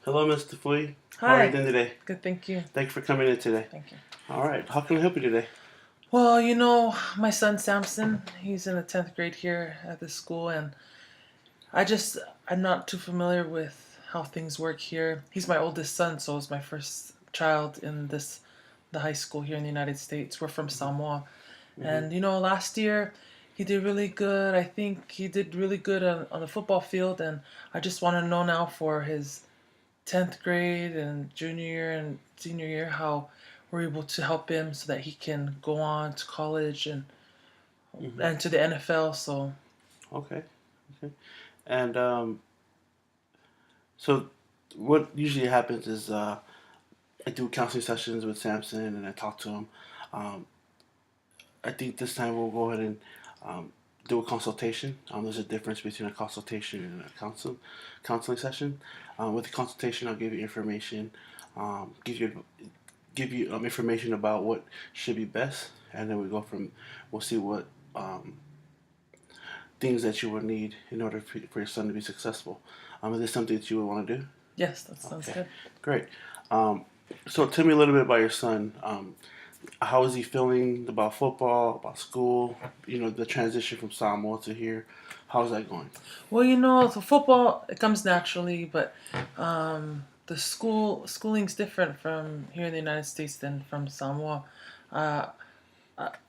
Hello, Mr. Fui. How are you Hi. doing today? Good, thank you. Thank you for coming in today. Thank you. All right. How can I help you today? Well, my son Samson, he's in the 10th grade here at this school, and I just, I'm not too familiar with how things work here. He's my oldest son, so it's my first child in the high school here in the United States. We're from Samoa. Mm-hmm. And, last year he did really good. I think he did really good on the football field, and I just want to know now for his 10th grade and junior year and senior year how we're able to help him so that he can go on to college and Mm-hmm. and to the NFL. So Okay. Okay. And so what usually happens is I do counseling sessions with Samson and I talk to him. Um, I think this time we'll go ahead and um, do a consultation. There's a difference between a consultation and a counseling session. With the consultation, I'll give you information, give you information about what should be best, and then we'll see what things that you would need in order for your son to be successful. Is this something that you would want to do? yes, that sounds Okay, good. great. Um, so tell me a little bit about your son. How is he feeling about football, about school? The transition from Samoa to here. How's that going? Well, the football it comes naturally, but the schooling's different from here in the United States than from Samoa. Uh,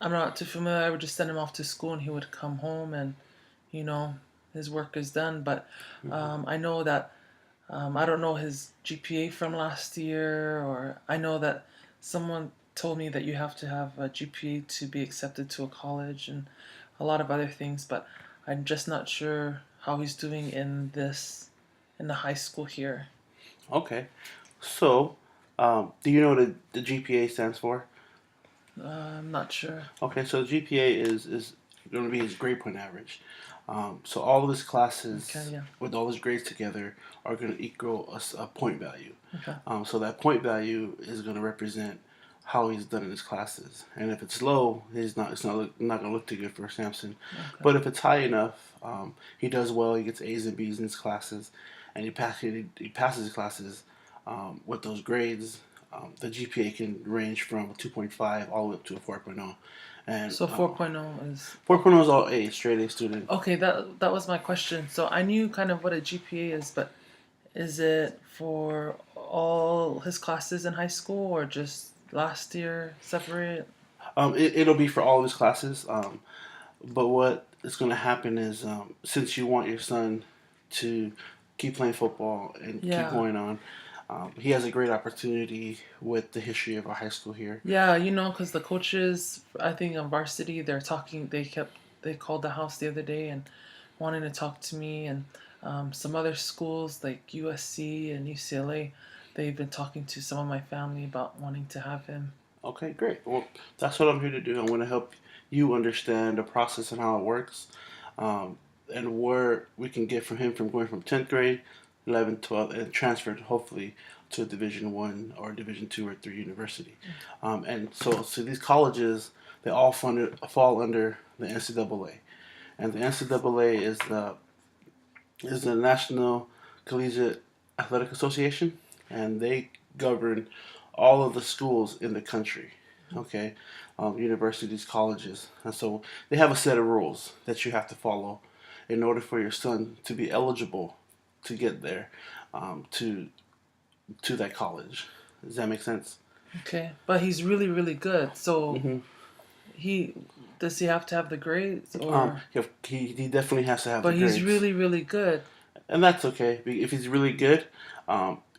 I'm not too familiar. I would just send him off to school, and he would come home, and you know his work is done. But Mm-hmm. I know that I don't know his GPA from last year, or I know that someone told me that you have to have a GPA to be accepted to a college and a lot of other things, but I'm just not sure how he's doing in the high school here. Okay. So, do you know what the GPA stands for? I'm not sure. Okay, so the GPA is going to be his grade point average. So all of his Okay, classes yeah. with all his grades together are going to equal a point value. Okay. So that point value is going to represent how he's done in his classes. And if it's low, it's not going to look too good for Samson. Okay. But if it's high enough, he does well. He gets A's and B's in his classes, and he passes his classes with those grades. The GPA can range from 2.5 all the way up to a 4.0. And So 4.0 is 4.0 is all A, straight A student. okay. That was my question. So I knew kind of what a GPA is, but is it for all his classes in high school or just last year separate? It'll be for all of his classes. But what is going to happen is, since you want your son to keep playing football and keep Yeah. going on, he has a great opportunity with the history of our high school here. Yeah, because the coaches, I think on varsity, they called the house the other day and wanting to talk to me, and some other schools like USC and UCLA, they've been talking to some of my family about wanting to have him. Okay, great. Well, that's what I'm here to do. I'm going to help you understand the process and how it works, um, and where we can get from him from going from 10th grade, 11th, 12th, and transferred hopefully to a Division One or Division Two or Three university. And so these colleges they all fall under the NCAA, and the NCAA is the National Collegiate Athletic Association, and they govern all of the schools in the country. Okay, universities, colleges, and so they have a set of rules that you have to follow in order for your son to be eligible to get there, to that college. Does that make sense? Okay, but he's really, really good. So Mm-hmm. he does he have to have the grades or? He definitely has to have the But he's grades, really, really good. and that's okay. If he's really good,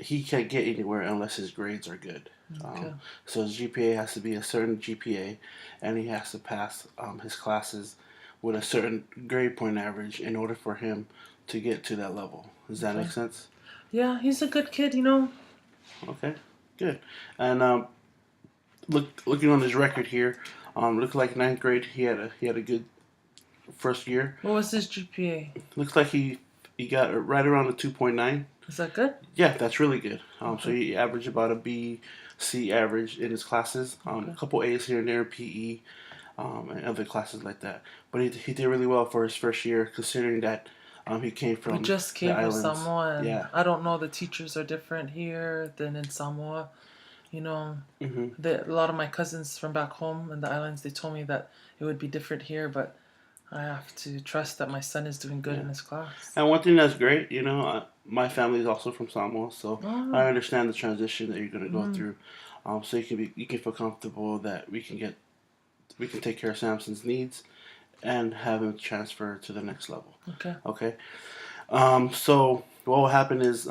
he can't get anywhere unless his grades are good. Okay. So his GPA has to be a certain GPA, and he has to pass his classes with a certain grade point average in order for him to get to that level. Does that Okay. make sense? Yeah, he's a good kid. Okay, good. And looking on his record here, looks like ninth grade he had a good first year. What was his GPA? Looks like he got right around a 2.9. Is that good? Yeah, that's really good. So Okay. he averaged about a B, C average in his classes. A Okay. couple A's here and there, PE, and other classes like that. But he did really well for his first year, considering that He came We from just the came from islands. Samoa, and Yeah. I don't know, the teachers are different here than in Samoa. You know, Hmm. a lot of my cousins from back home in the islands, they told me that it would be different here, but I have to trust that my son is doing good Yeah. in his class. And one thing that's great, my family is also from Samoa, so I Oh, understand the transition that you're going to go mm, through. So you can feel comfortable that we can take care of Samson's needs and have him transfer to the next level. okay. Okay. So what will happen is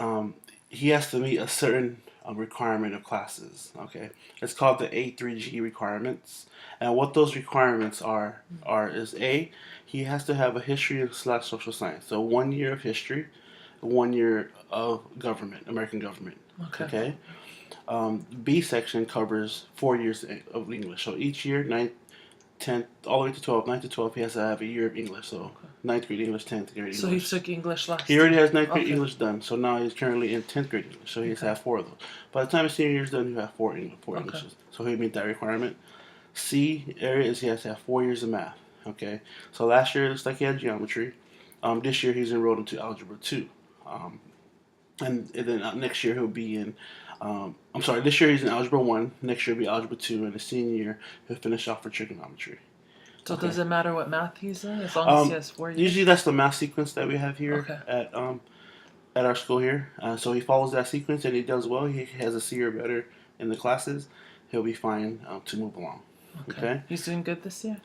he has to meet a certain requirement of classes. Okay, it's called the A3G requirements, and what those requirements are is A, he has to have a history slash social science. So 1 year of history, 1 year of government, American government. Okay. Okay. B section covers 4 years of English. So each year, 10th, all the way to 12, 9 to 12, he has to have a year of English. So Okay. ninth grade English, 10th grade So he English. took English He last already year. has ninth grade Okay. English done, so now he's currently in 10th grade English. So he has to Okay. have four of those. By the time his senior year is done, you have four Okay. Englishes. So he'll meet that requirement. C area is he has to have 4 years of math. Okay, so last year it looks like he had geometry. This year he's enrolled into algebra two. Um, and then next year he'll be in. I'm sorry, this year he's in algebra one. Next year he'll be algebra two, and the senior year he'll finish off for trigonometry. So Okay. does it matter what math he's in as long as he Um, has 4 years? Usually that's the math sequence that we have here Okay. at our school here. So he follows that sequence and he does well. He has a C or better in the classes. He'll be fine to move along. Okay. Okay. He's doing good this year?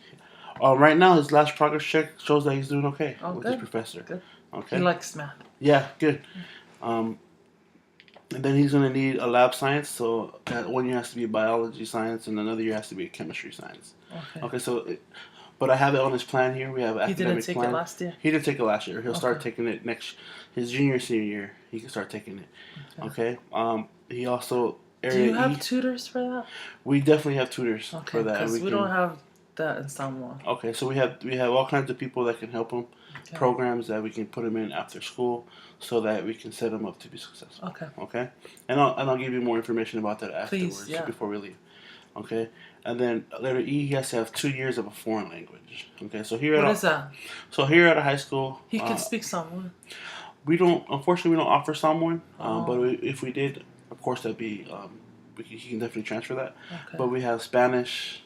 Right now, his last progress check shows that he's doing okay Oh, with his good. professor. Good. He Okay. likes math. Yeah, good. Um, and then he's going to need a lab science. So 1 year has to be biology science, and another year has to be chemistry science. Okay. Okay. But I have it on his plan here. We have an He didn't academic take plan. it last year? He didn't take it last year. He'll start Okay. taking it next his junior senior year. He can start taking it. Okay. Okay. He also Do area you have E. tutors for that? We definitely have tutors Okay, for that. because we don't have that in Samoa. Okay, so we have all kinds of people that can help him. Okay. Programs that we can put him in after school, so that we can set him up to be successful. Okay. Okay, and I'll give you more information about that afterwards. Please, yeah. Before we leave. Okay, and then letter E, he has to have 2 years of a foreign language. Okay, so here What at is that? so here at a high school, He can speak Samoan. unfortunately we don't offer someone, but Oh. if we did, of course that'd be he can definitely transfer that. Okay. But we have Spanish,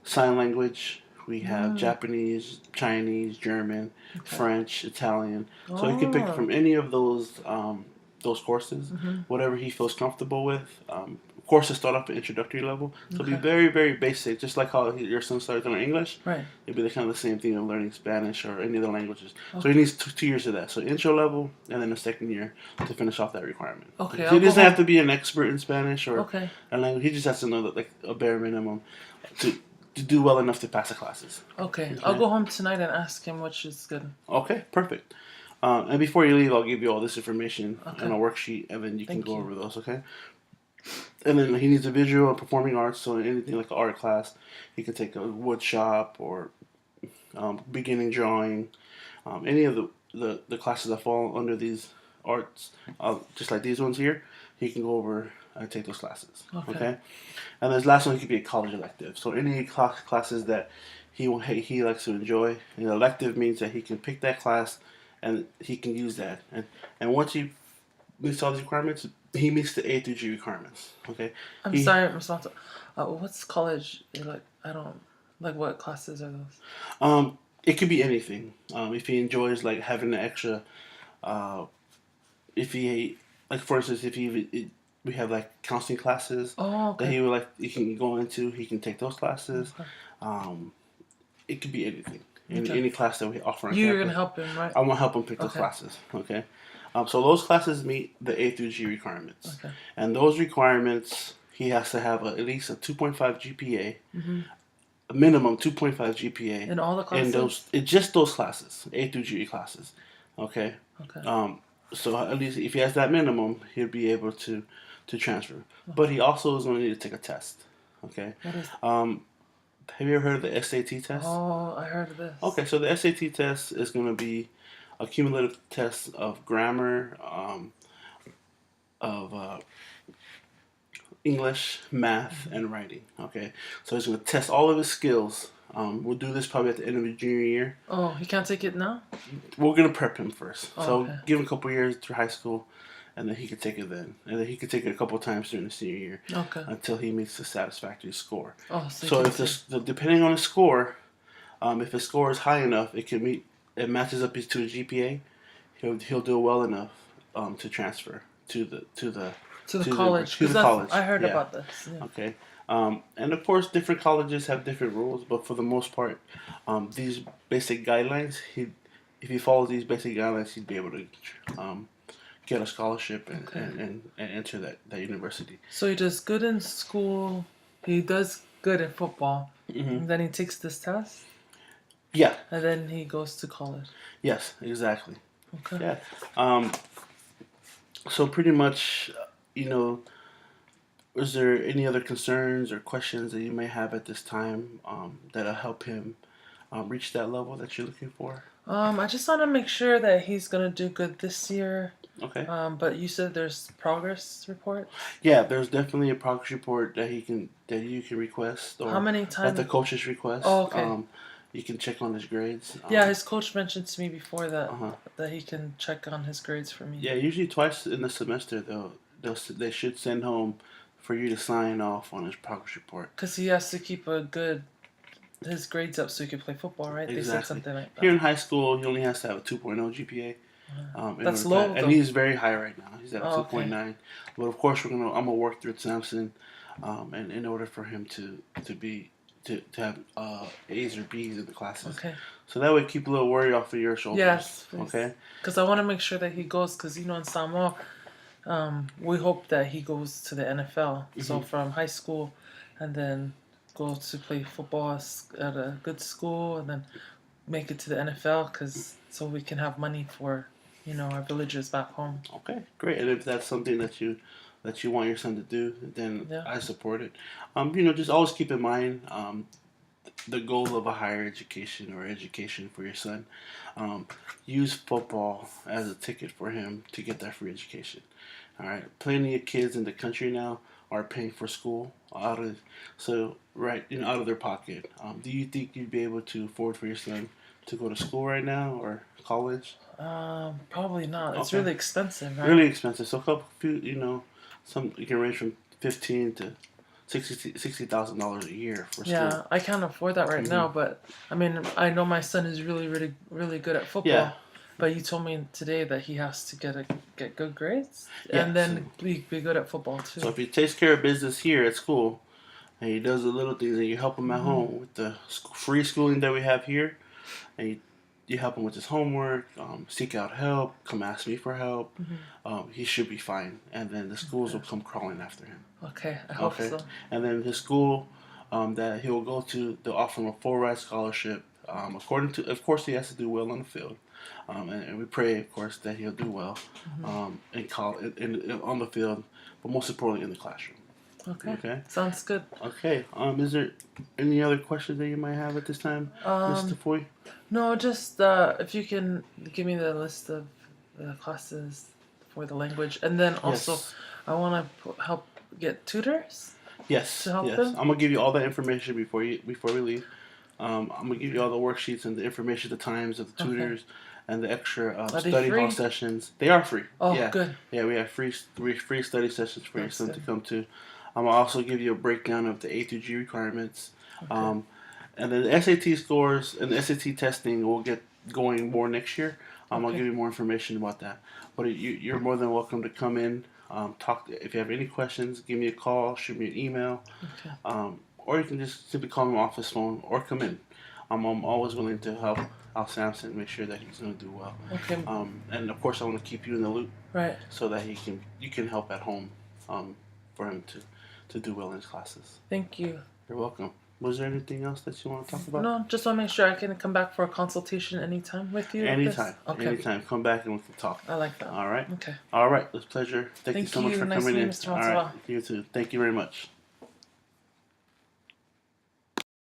sign language. We have Mm. Japanese, Chinese, German, Okay. French, Italian. So he can pick Oh. from any of those courses, Mhm. whatever he feels comfortable with. Of course, to start off at introductory level, so it'll be Okay. very, very basic, just like how your son started learning English. Right. It'd be the kind of the same thing of learning Spanish or any other languages. So Okay. he needs 2 years of that. So intro level, and then a second year to finish off that requirement. Okay, So I'll he go doesn't have home. to be an expert in Spanish or Okay. a language. He just has to know that, like, a bare minimum to to do well enough to pass the classes. Okay. Okay. I'll go home tonight and ask him which is good. Okay, perfect. And before you leave, I'll give you all this information Okay. in a worksheet, and then you can Thank go you. over those. Okay. And then he needs a visual and performing arts, so anything like an art class, he could take a wood shop or beginning drawing, any of the classes that fall under these arts, just like these ones here, he can go over and take those classes. Okay. And this last one could be a college elective. So any classes that he likes to enjoy. An elective means that he can pick that class, and he can use that. And once he meets all these requirements, he meets the A through G requirements. Okay. I'm He- sorry, Miss Malta. What's college? Like, I don't like, what classes are those? It could be anything. If he enjoys like having an extra, uh, if he like for instance, if we have like counseling classes Oh, that okay. he can go into, he can take those classes. Okay. It could be anything. Okay. Any class that we offer on You're campus. gonna help him, right? I want to help him pick those Okay. classes. Okay. So those classes meet the A through G requirements, Okay. and those requirements he has to have at least a 2.5 GPA, Mm-hmm. a minimum 2.5 GPA In all the classes. just those classes, A through G classes. Okay. Okay. So at least if he has that minimum, he'll be able to transfer. But he also is going to need to take a test. Okay. What is? Have you ever heard of the SAT test? Oh, I heard of this. Okay, so the SAT test is going to be a cumulative test of grammar, of English, math, and writing. Okay, so it's going to test all of his skills We'll do this probably at the end of the junior year. Oh, he can't take it now? We're gonna prep him first, Oh, so okay. give him a couple years through high school, and then he could take it then, and then he could take it a couple times during the senior year Okay. until he meets a satisfactory score. Oh, so you So can if see. depending on the score, if his score is high enough, it matches up to his GPA. He'll do well enough to transfer To the college, to because the that's college. I heard Yeah. about this. Yeah. Okay. And of course, different colleges have different rules, but for the most part, these basic guidelines, if he follows these basic guidelines, he'd be able to get a scholarship Okay. and enter that university. So he does good in school. He does good in football. Mm-hmm. And then he takes this test. Yeah. And then he goes to college. Yes. Exactly. Okay. Yeah. So pretty much, you know, is there any other concerns or questions that you may have at this time that'll help him reach that level that you're looking for? I just want to make sure that he's gonna do good this year. Okay. But you said there's progress report. Yeah, there's definitely a progress report that you can request, or How many at times? the coach's request. Oh, okay. You can check on his grades. Yeah, his coach mentioned to me before that Uh-huh. that he can check on his grades for me. Yeah, usually twice in the semester they should send home for you to sign off on his progress report. Because he has to keep his grades up so he can play football, right? They said Exactly. something like that. Here in high school, he only has to have a 2.0 GPA. That's low, and though. he's very high right now. He's at a Oh, okay. 2.9. But of course, I'm gonna work through Samson, and in order for him to have A's or B's in the classes. Okay. So that way, keep a little worry off of your shoulders. Yes. Please. Okay. Because I want to make sure that he goes. Because in Samoa, we hope that he goes to the NFL. So from high school, and then go to play football at a good school, and then make it to the NFL. So we can have money for, our villagers back home. Okay, great. And if that's something that you want your son to do, then Yeah. I support it. Just always keep in mind the goal of a higher education or education for your son. Use football as a ticket for him to get that free education. All right, plenty of kids in the country now are paying for school out of their pocket. Do you think you'd be able to afford for your son to go to school right now or college? Probably not. It's Okay. really expensive, right? Really expensive. So a couple few, some you can range from 15 to $60,000 a year for school. Yeah, I can't afford that right now, but I mean, I know my son is really, really, really good at football. Yeah. But you told me today that he has to get good grades Yeah, and then be good at football too. So if he takes care of business here at school, and he does the little things, and you help him at home with the free schooling that we have here, and you help him with his homework, seek out help, come ask me for help, he should be fine. And then the schools will come crawling after him. Okay, I hope so. And then his school that he will go to, they'll offer him a full ride scholarship. Of course, he has to do well on the field. And we pray, of course, that he'll do well on the field, but most importantly in the classroom. Okay. Sounds good. Okay. Is there any other questions that you might have at this time, Mr. Foy? No, just if you can give me the list of the classes for the language, and then also I want to help get tutors. Yes. To help yes. them? I'm gonna give you all that information before we leave. I'm gonna give you all the worksheets and the information, the times of the tutors, and the extra study free? hall sessions. They are free. Oh, yeah. good. Yeah, we have free study sessions for your That's son good. to come to. I'll also give you a breakdown of the A through G requirements. Okay. And then the SAT scores and the SAT testing will get going more next year. I'll Okay. give you more information about that. But you're more than welcome to come in, if you have any questions, give me a call, shoot me an email, Okay. or you can just simply call my office phone or come in. I'm always willing to help Al Sampson make sure that he's going to do well. Okay. And of course, I want to keep you in the loop Right. so that you can help at home for him to do well in his classes. Thank you. You're welcome. Was there anything else that you want to talk about? No, just want to make sure I can come back for a consultation anytime with you. Anytime. Okay. Anytime. Come back and we can talk. I like that. All right. Okay. All right. It's a pleasure. Thank you so much for Nice coming to meet in. you, Mr. All Matsuwa. right. You too. Thank you very much.